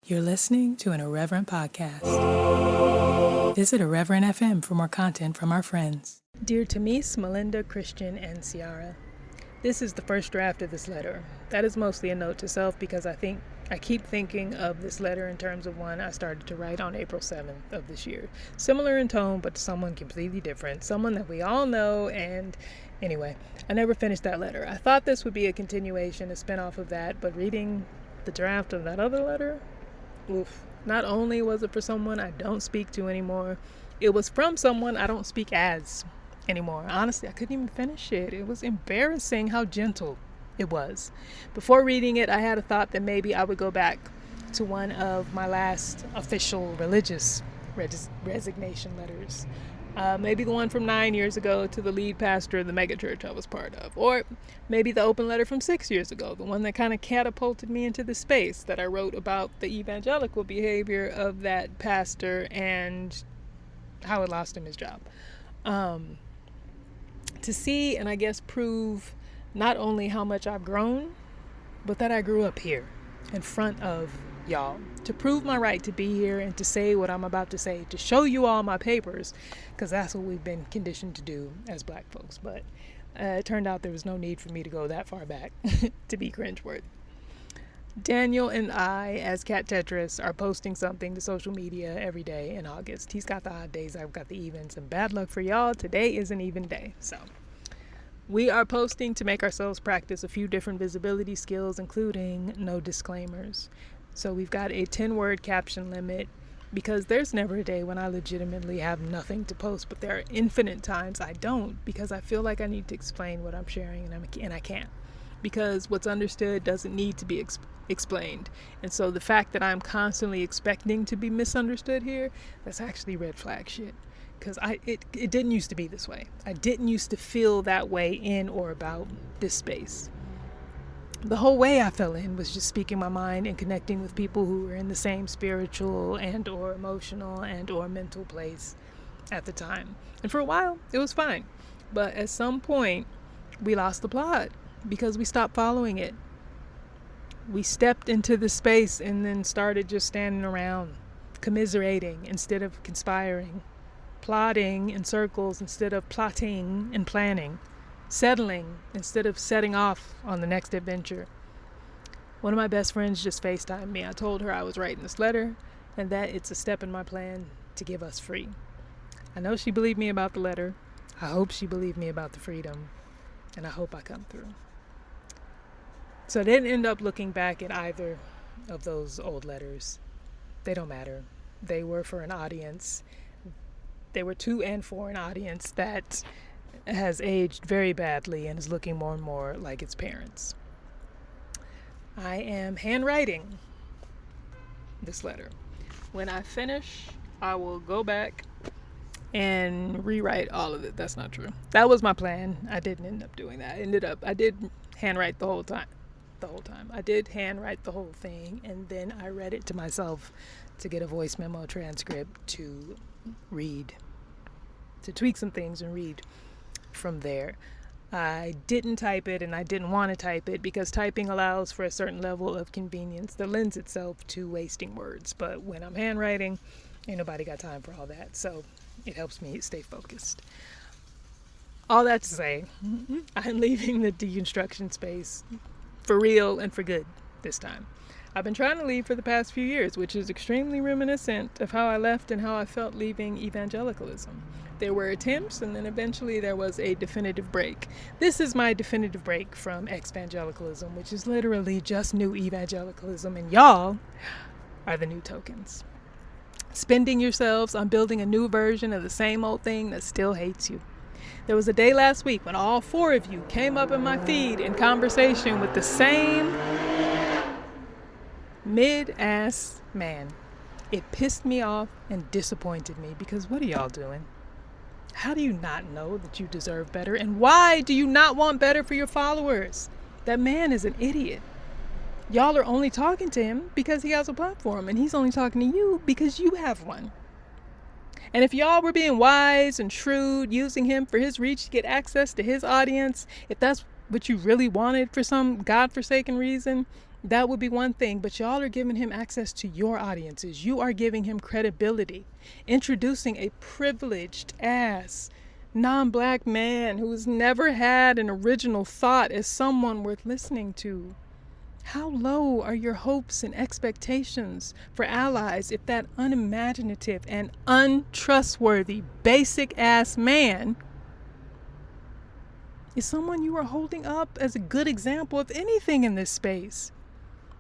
You're listening to an Irreverent podcast. Visit Irreverent FM for more content from our friends. Dear Tamice, Malynda, Kristian, and Ciarra, this is the first draft of this letter. That is mostly a note to self because I keep thinking of this letter in terms of one I started to write on April 7th of this year. Similar in tone, but to someone completely different. Someone that we all know, and anyway, I never finished that letter. I thought this would be a continuation, a spinoff of that, but reading the draft of that other letter, oof. Not only was it for someone I don't speak to anymore, it was from someone I don't speak as anymore. Honestly, I couldn't even finish it. It was embarrassing how gentle it was. Before reading it, I had a thought that maybe I would go back to one of my last official religious resignation letters. Maybe the one from 9 years ago to the lead pastor of the megachurch I was part of. Or maybe the open letter from 6 years ago, the one that kind of catapulted me into the space that I wrote about the evangelical behavior of that pastor and how it lost him his job. To see and I guess prove not only how much I've grown, but that I grew up here in front of y'all, to prove my right to be here and to say what I'm about to say, to show you all my papers, because that's what we've been conditioned to do as black folks. But it turned out there was no need for me to go that far back to be cringeworthy. Daniel and I, as Cat Tetris, are posting something to social media every day in August. He's got the odd days, I've got the evens, and bad luck for y'all, today is an even day. So we are posting to make ourselves practice a few different visibility skills, including no disclaimers. So we've got a 10-word caption limit because there's never a day when I legitimately have nothing to post, but there are infinite times I don't because I feel like I need to explain what I'm sharing and I can't, because what's understood doesn't need to be explained. And so the fact that I'm constantly expecting to be misunderstood here, that's actually red flag shit. Because it didn't used to be this way. I didn't used to feel that way in or about this space. The whole way I fell in was just speaking my mind and connecting with people who were in the same spiritual and or emotional and or mental place at the time. And for a while, it was fine. But at some point, we lost the plot because we stopped following it. We stepped into the space and then started just standing around, commiserating instead of conspiring, plotting in circles instead of plotting and planning, settling instead of setting off on the next adventure. One of my best friends just FaceTimed me. I told her I was writing this letter and that it's a step in my plan to give us free. I know she believed me about the letter. I hope she believed me about the freedom. And I hope I come through. So I didn't end up looking back at either of those old letters. They don't matter. They were for an audience. They were to and for an audience that has aged very badly and is looking more and more like its parents. I am handwriting this letter. When I finish, I will go back and rewrite all of it. That's not true. That was my plan. I didn't end up doing that. I did handwrite the whole time. I did handwrite the whole thing, and then I read it to myself to get a voice memo transcript to read, to tweak some things and read from there. I didn't type it, and I didn't want to type it because typing allows for a certain level of convenience that lends itself to wasting words. But when I'm handwriting, ain't nobody got time for all that. So it helps me stay focused. All that to say, I'm leaving the deconstruction space for real and for good this time. I've been trying to leave for the past few years, which is extremely reminiscent of how I left and how I felt leaving evangelicalism. There were attempts, and then eventually there was a definitive break. This is my definitive break from Exvangelicalism, which is literally just new evangelicalism, and y'all are the new tokens. Spending yourselves on building a new version of the same old thing that still hates you. There was a day last week when all 4 of you came up in my feed in conversation with the same mid-ass man. It pissed me off and disappointed me because what are y'all doing? How do you not know that you deserve better? And why do you not want better for your followers? That man is an idiot. Y'all are only talking to him because he has a platform, and he's only talking to you because you have one. And if y'all were being wise and shrewd, using him for his reach to get access to his audience, if that's what you really wanted for some godforsaken reason, That would be one thing, but y'all are giving him access to your audiences. You are giving him credibility, introducing a privileged ass non-black man who's never had an original thought as someone worth listening to. How low are your hopes and expectations for allies if that unimaginative and untrustworthy basic ass man is someone you are holding up as a good example of anything in this space?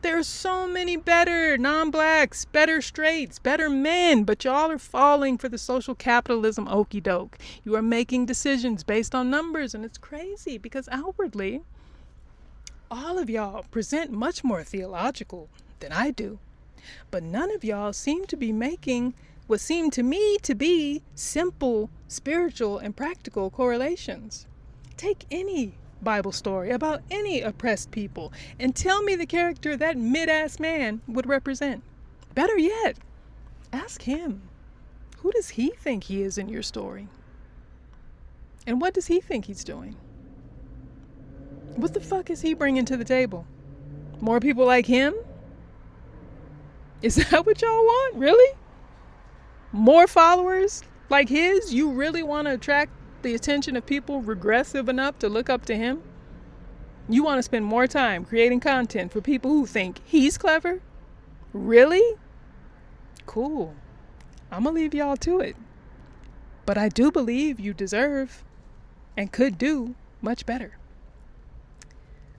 There are so many better non-blacks, better straights, better men, but y'all are falling for the social capitalism okie doke. You are making decisions based on numbers, and it's crazy because outwardly, all of y'all present much more theological than I do. But none of y'all seem to be making what seem to me to be simple, spiritual, and practical correlations. Take any Bible story about any oppressed people and tell me the character that mid-ass man would represent. Better yet, ask him, who does he think he is in your story? And what does he think he's doing? What the fuck is he bringing to the table? More people like him? Is that what y'all want? Really? More followers like his? You really want to attract the attention of people regressive enough to look up to him? You want to spend more time creating content for people who think he's clever? Really? Cool. I'm going to leave y'all to it. But I do believe you deserve and could do much better.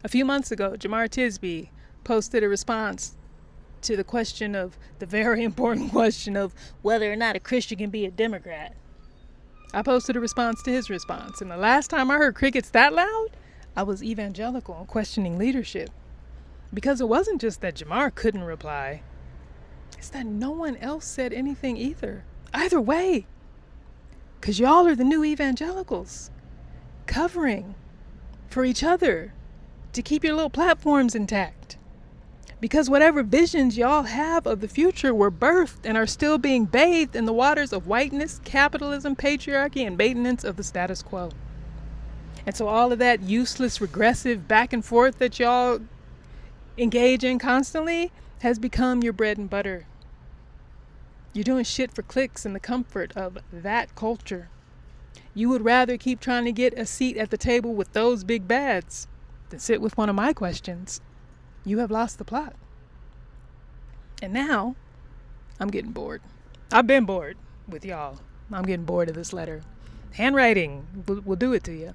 A few months ago, Jamar Tisby posted a response to the question of the very important question of whether or not a Christian can be a Democrat. I posted a response to his response, and the last time I heard crickets that loud, I was evangelical and questioning leadership. Because it wasn't just that Jamar couldn't reply, it's that no one else said anything either. Either way. Because y'all are the new evangelicals, covering for each other to keep your little platforms intact. Because whatever visions y'all have of the future were birthed and are still being bathed in the waters of whiteness, capitalism, patriarchy, and maintenance of the status quo. And so all of that useless, regressive back and forth that y'all engage in constantly has become your bread and butter. You're doing shit for clicks and the comfort of that culture. You would rather keep trying to get a seat at the table with those big bads than sit with one of my questions. You have lost the plot. And now, I'm getting bored. I've been bored with y'all. I'm getting bored of this letter. Handwriting will do it to you.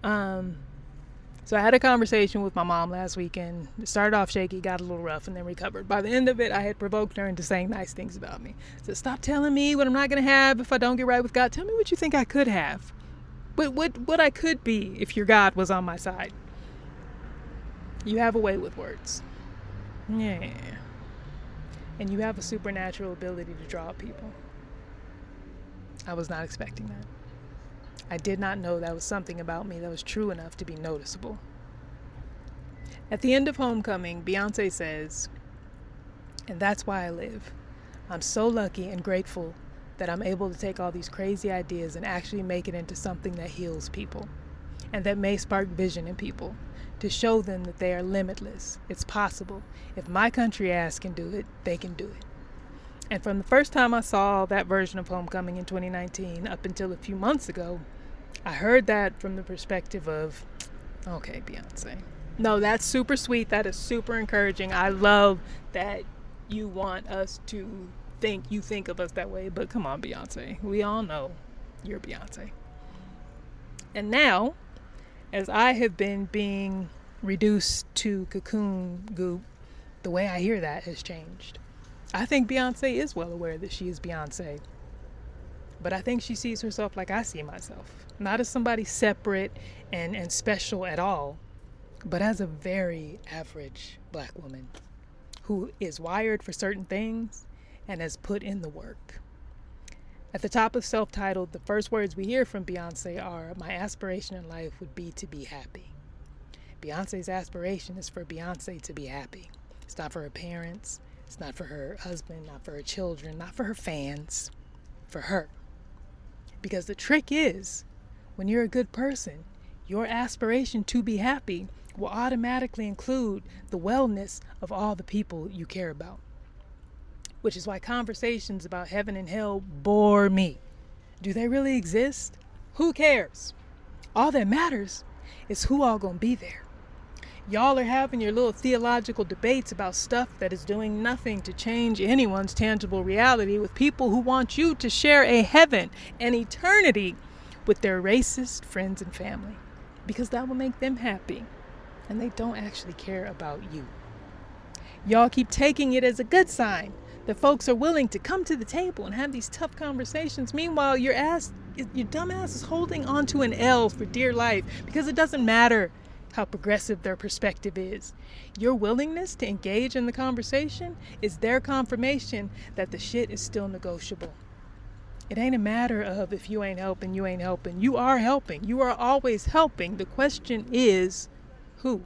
So I had a conversation with my mom last weekend. It started off shaky, got a little rough, and then recovered. By the end of it, I had provoked her into saying nice things about me. So stop telling me what I'm not going to have if I don't get right with God. Tell me what you think I could have. What I could be if your God was on my side. You have a way with words. Yeah. And you have a supernatural ability to draw people. I was not expecting that. I did not know that was something about me that was true enough to be noticeable. At the end of Homecoming, Beyonce says, and that's why I live. I'm so lucky and grateful that I'm able to take all these crazy ideas and actually make it into something that heals people and that may spark vision in people, to show them that they are limitless. It's possible. If my country ass can do it, they can do it. And from the first time I saw that version of Homecoming in 2019 up until a few months ago, I heard that from the perspective of, okay, Beyonce. No, that's super sweet. That is super encouraging. I love that you want us to think of us that way. But come on, Beyonce. We all know you're Beyonce. And now, as I have been being reduced to cocoon goop, the way I hear that has changed. I think Beyonce is well aware that she is Beyonce. But I think she sees herself like I see myself. Not as somebody separate and special at all, but as a very average black woman who is wired for certain things and has put in the work. At the top of Self-Titled, the first words we hear from Beyonce are, my aspiration in life would be to be happy. Beyonce's aspiration is for Beyonce to be happy. It's not for her parents. It's not for her husband, not for her children, not for her fans, for her. Because the trick is, when you're a good person, your aspiration to be happy will automatically include the wellness of all the people you care about. Which is why conversations about heaven and hell bore me. Do they really exist? Who cares? All that matters is who all gonna be there. Y'all are having your little theological debates about stuff that is doing nothing to change anyone's tangible reality with people who want you to share a heaven and eternity with their racist friends and family, because that will make them happy, and they don't actually care about you. Y'all keep taking it as a good sign that folks are willing to come to the table and have these tough conversations. Meanwhile, your dumb ass is holding on to an L for dear life, because it doesn't matter how progressive their perspective is. Your willingness to engage in the conversation is their confirmation that the shit is still negotiable. It ain't a matter of if you ain't helping, you ain't helping. You are helping. You are always helping. The question is, who?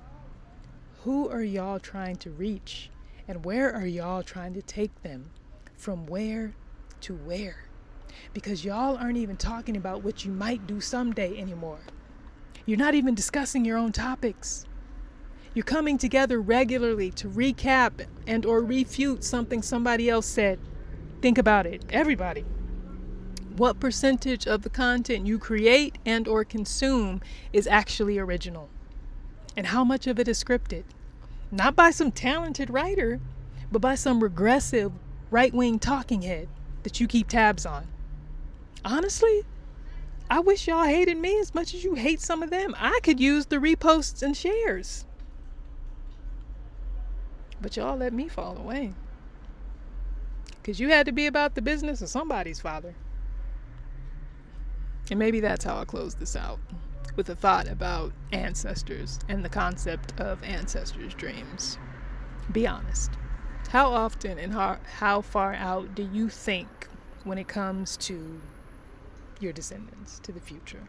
Who are y'all trying to reach? And where are y'all trying to take them? From where to where? Because y'all aren't even talking about what you might do someday anymore. You're not even discussing your own topics. You're coming together regularly to recap and or refute something somebody else said. Think about it, everybody. What percentage of the content you create and or consume is actually original? And how much of it is scripted? Not by some talented writer, but by some regressive right-wing talking head that you keep tabs on. Honestly, I wish y'all hated me as much as you hate some of them. I could use the reposts and shares. But y'all let me fall away. Because you had to be about the business of somebody's father. And maybe that's how I'll close this out, with a thought about ancestors and the concept of ancestors' dreams. Be honest. How often and how far out do you think when it comes to your descendants, to the future?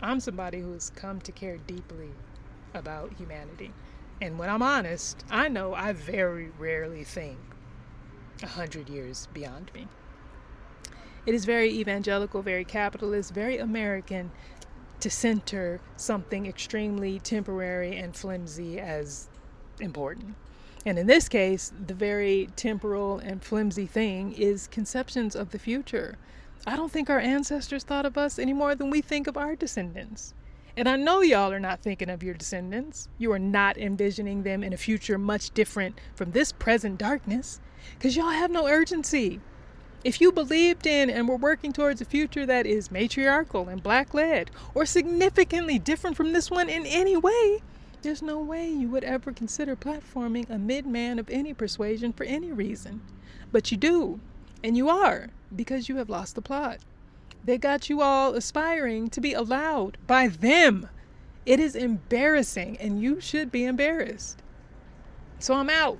I'm somebody who has come to care deeply about humanity. And when I'm honest, I know I very rarely think 100 years beyond me. It is very evangelical, very capitalist, very American to center something extremely temporary and flimsy as important. And in this case, the very temporal and flimsy thing is conceptions of the future. I don't think our ancestors thought of us any more than we think of our descendants. And I know y'all are not thinking of your descendants. You are not envisioning them in a future much different from this present darkness, because y'all have no urgency. If you believed in and were working towards a future that is matriarchal and black-led, or significantly different from this one in any way, there's no way you would ever consider platforming a mid-man of any persuasion for any reason. But you do, and you are, because you have lost the plot. They got you all aspiring to be allowed by them. It is embarrassing, and you should be embarrassed. So I'm out.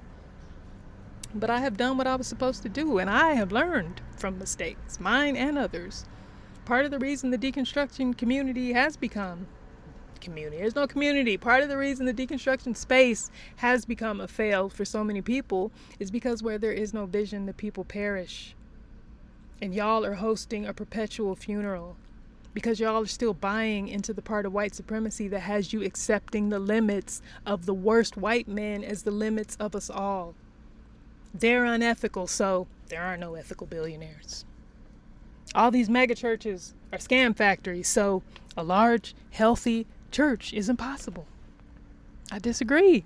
But I have done what I was supposed to do, and I have learned from mistakes, mine and others. Part of the reason the deconstruction community has become community. There's no community. Part of the reason the deconstruction space has become a fail for so many people is because where there is no vision, the people perish. And y'all are hosting a perpetual funeral because y'all are still buying into the part of white supremacy that has you accepting the limits of the worst white men as the limits of us all. They're unethical, so there are no ethical billionaires. All these mega churches are scam factories, so a large, healthy church is impossible. I disagree.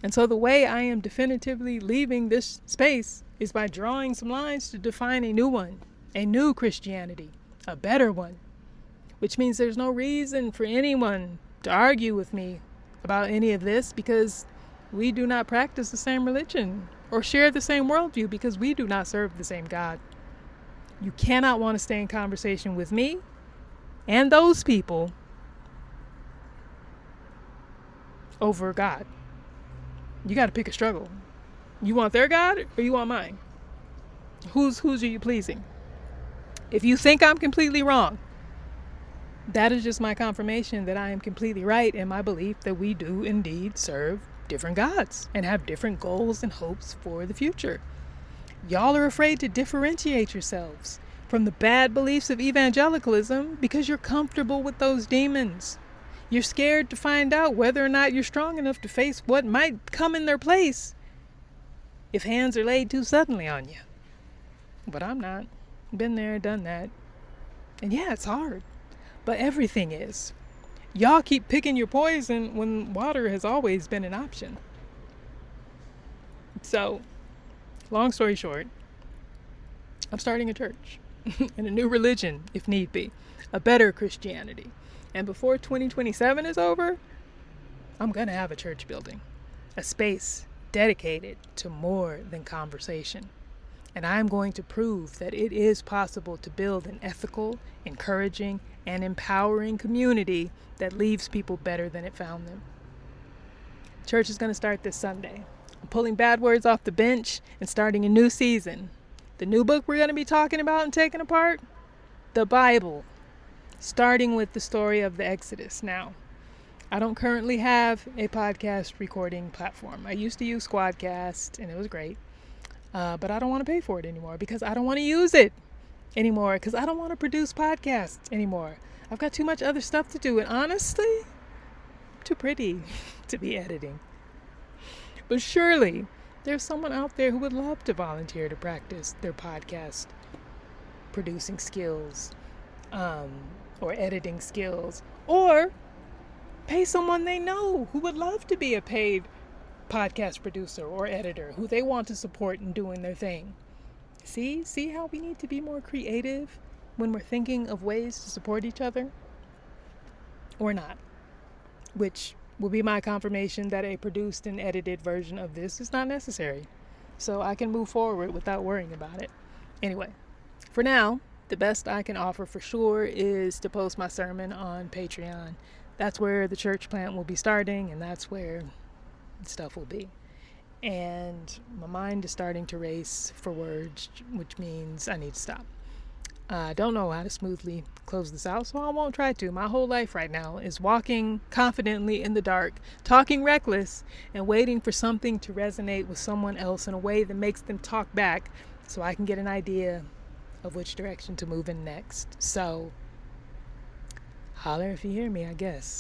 And so the way I am definitively leaving this space is by drawing some lines to define a new one, a new Christianity, a better one, which means there's no reason for anyone to argue with me about any of this, because we do not practice the same religion or share the same worldview, because we do not serve the same God. You cannot want to stay in conversation with me and those people over God. You got to pick a struggle. You want their God or you want mine? Who's are you pleasing? If you think I'm completely wrong, that is just my confirmation that I am completely right in my belief that we do indeed serve different gods and have different goals and hopes for the future. Y'all are afraid to differentiate yourselves from the bad beliefs of evangelicalism because you're comfortable with those demons. You're scared to find out whether or not you're strong enough to face what might come in their place if hands are laid too suddenly on you. But I'm not. Been there, done that. And yeah, it's hard. But everything is. Y'all keep picking your poison when water has always been an option. So, long story short, I'm starting a church and a new religion, if need be, a better Christianity. And before 2027 is over, I'm going to have a church building, a space dedicated to more than conversation. And I'm going to prove that it is possible to build an ethical, encouraging, and empowering community that leaves people better than it found them. Church is going to start this Sunday. I'm pulling bad words off the bench and starting a new season. The new book we're going to be talking about and taking apart? The Bible. Starting with the story of the Exodus. Now, I don't currently have a podcast recording platform. I used to use Squadcast, and it was great. But I don't want to pay for it anymore because I don't want to use it anymore because I don't want to produce podcasts anymore. I've got too much other stuff to do, and honestly, I'm too pretty to be editing. But surely there's someone out there who would love to volunteer to practice their podcast producing skills, or editing skills, or pay someone they know who would love to be a paid podcast producer or editor who they want to support in doing their thing. See how we need to be more creative when we're thinking of ways to support each other? Or not. Which will be my confirmation that a produced and edited version of this is not necessary. So I can move forward without worrying about it. Anyway, for now, the best I can offer for sure is to post my sermon on Patreon. That's where the church plant will be starting, and that's where stuff will be. And my mind is starting to race for words, which means I need to stop. I don't know how to smoothly close this out, so I won't try to. My whole life right now is walking confidently in the dark, talking reckless, and waiting for something to resonate with someone else in a way that makes them talk back so I can get an idea of which direction to move in next. So, holler if you hear me, I guess.